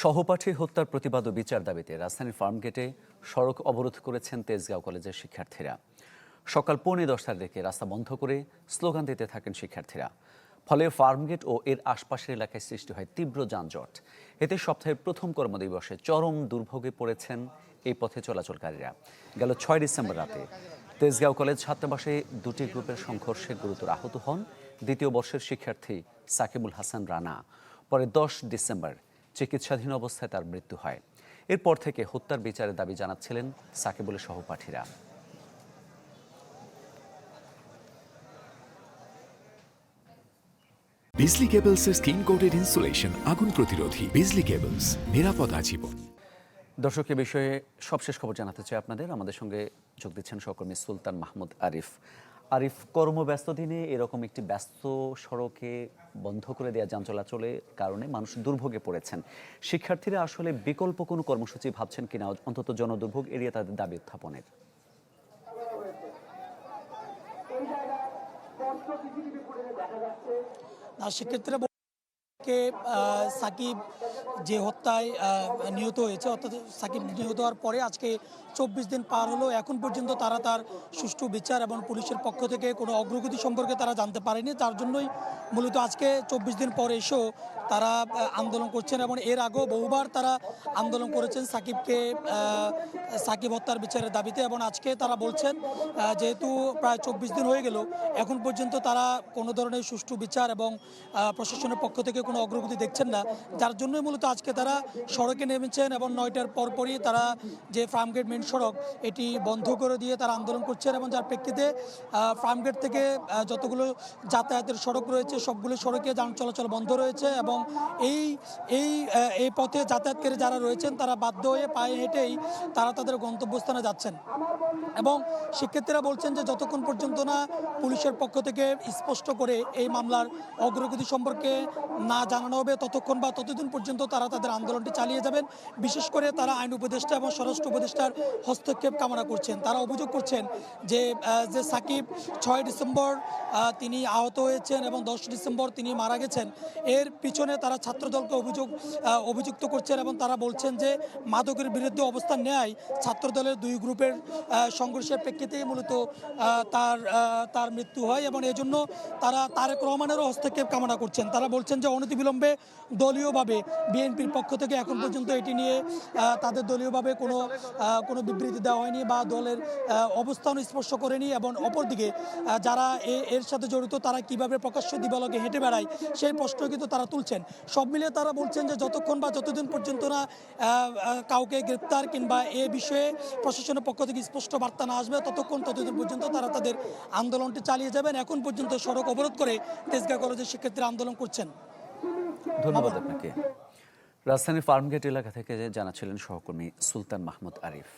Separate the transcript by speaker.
Speaker 1: সহপাঠী হত্যার প্রতিবাদ ও বিচার দাবিতে রাজধানীর ফার্মগেটে সড়ক অবরোধ করেছেন তেজগাঁও কলেজের শিক্ষার্থীরা। সকাল 10:45টার দিকে রাস্তা বন্ধ করে স্লোগান দিতে থাকেন শিক্ষার্থীরা। ফলে ফার্মগেট ও এর আশপাশের এলাকায় সৃষ্টি হয় তীব্র যানজট। এতে সপ্তাহের প্রথম কর্মদিবসে চরম দুর্ভোগে পড়েছেন এই পথে চলাচলকারীরা। গেল 6 ডিসেম্বর রাতে তেজগাঁও কলেজ ছাত্রাবাসে দুটি গ্রুপের সংঘর্ষে গুরুতর আহত হন দ্বিতীয় বর্ষের শিক্ষার্থী সাকিবুল হাসান রানা। পরে 10 ডিসেম্বর চিকিৎসাধীন অবস্থায় তার মৃত্যু হয়। এরপর থেকে হত্যার বিচারের দাবি জানাচ্ছিলেন সাকিবুলের সহপাঠীরা।
Speaker 2: বিজলি কেবলসের স্কিন কোটেড ইনসুলেশন আগুন প্রতিরোধী। বিজলি কেবলস, নিরাপদ আজীবন।
Speaker 1: দর্শক, এ বিষয়ে সবশেষ খবর জানাতে চাই আপনাদের। আমাদের সঙ্গে যোগ দিচ্ছেন সহকর্মী সুলতান মাহমুদ আরিফ। আরিফ, কর্মব্যস্ত দিনে এরকম একটি ব্যস্ত সড়কে বন্ধ করে দেওয়া যান চলাচলের কারণে মানুষ দুর্ভোগে পড়েছেন। শিক্ষার্থীরা আসলে বিকল্প কোনো কর্মসূচি ভাবছেন কিনা, অন্তত জনদুর্ভোগ এড়িয়ে তাদের দাবি উত্থাপনের?
Speaker 3: শিক্ষার্থীরা সাকিব যে হত্যায় নিহত হয়েছে, অর্থাৎ সাকিব নিহত হওয়ার পরে আজকে 24 দিন পার হলো, এখন পর্যন্ত তারা তার সুষ্ঠু বিচার এবং পুলিশের পক্ষ থেকে কোনো অগ্রগতি সম্পর্কে তারা জানতে পারেনি। তার জন্যই মূলত আজকে 24 দিন পরে এসেও তারা আন্দোলন করছেন এবং এর আগেও বহুবার তারা আন্দোলন করেছেন সাকিব হত্যার বিচারের দাবিতে। এবং আজকে তারা বলছেন যেহেতু প্রায় 24 দিন হয়ে গেল, এখন পর্যন্ত তারা কোনো ধরনের সুষ্ঠু বিচার এবং প্রশাসনের পক্ষ থেকে কোনো অগ্রগতি দেখছেন না, যার জন্যই মূলত আজকে তারা সড়কে নেমেছেন এবং 9টার পরপরই তারা যে ফার্মগেট মেন সড়ক এটি বন্ধ করে দিয়ে তারা আন্দোলন করছেন। এবং যার প্রেক্ষিতে ফার্মগেট থেকে যতগুলো যাতায়াতের সড়ক রয়েছে সবগুলো সড়কে যান চলাচল বন্ধ রয়েছে এবং এই পথে যাতায়াতকারী যারা রয়েছেন তারা বাধ্য হয়ে পায়ে হেঁটেই তারা তাদের গন্তব্যস্থানে যাচ্ছেন। এবং শিক্ষার্থীরা বলছেন যে যতক্ষণ পর্যন্ত না পুলিশের পক্ষ থেকে স্পষ্ট করে এই মামলার অগ্রগতি সম্পর্কে না জানানো হবে, ততক্ষণ বা ততদিন পর্যন্ত তারা তাদের আন্দোলনটি চালিয়ে যাবেন। বিশেষ করে তারা আইন উপদেষ্টা এবং স্বরাষ্ট্র উপদেষ্টার হস্তক্ষেপ কামনা করছেন। তারা অভিযোগ করছেন যে সাকিব 6 ডিসেম্বর তিনি আহত হয়েছেন এবং 10 ডিসেম্বর তিনি মারা গেছেন। এর পিছনে তারা ছাত্রদলকে অভিযুক্ত করছেন এবং তারা বলছেন যে মাদকের বিরুদ্ধে অবস্থান নেয় ছাত্রদলের দুই গ্রুপের সংঘর্ষের প্রেক্ষিতেই মূলত তার মৃত্যু হয় এবং এজন্য তারা তারেক রহমানেরও হস্তক্ষেপ কামনা করছেন। তারা বলছেন যে অনতিবিলম্বে দলীয়ভাবে বিএনপির পক্ষ থেকে এখন পর্যন্ত এটি নিয়ে তাদের দলীয়ভাবে কোনো বিবৃতি দেওয়া হয়নি বা দলের অবস্থান স্পর্শ করেনি। এবং অপরদিকে যারা এর সাথে জড়িত তারা কিভাবে প্রকাশ্য দিবালোকে হেঁটে বেড়ায় সেই প্রশ্ন কিন্তু তারা তুলছেন। সব মিলিয়ে তারা বলছেন যে যতক্ষণ বা যতদিন পর্যন্ত না কাউকে গ্রেপ্তার কিংবা এ বিষয়ে প্রশাসনের পক্ষ থেকে স্পষ্ট বার্তা না আসবে ততদিন পর্যন্ত তারা তাদের আন্দোলনটি চালিয়ে যাবেন। এখন পর্যন্ত সড়ক অবরোধ করে তেজগাঁও কলেজের শিক্ষার্থীরা আন্দোলন করছেন।
Speaker 1: ধন্যবাদ আপনাকে। রাজধানীর ফার্মগেট এলাকা থেকে জানাচ্ছিলেন সহকর্মী সুলতান মাহমুদ আরিফ।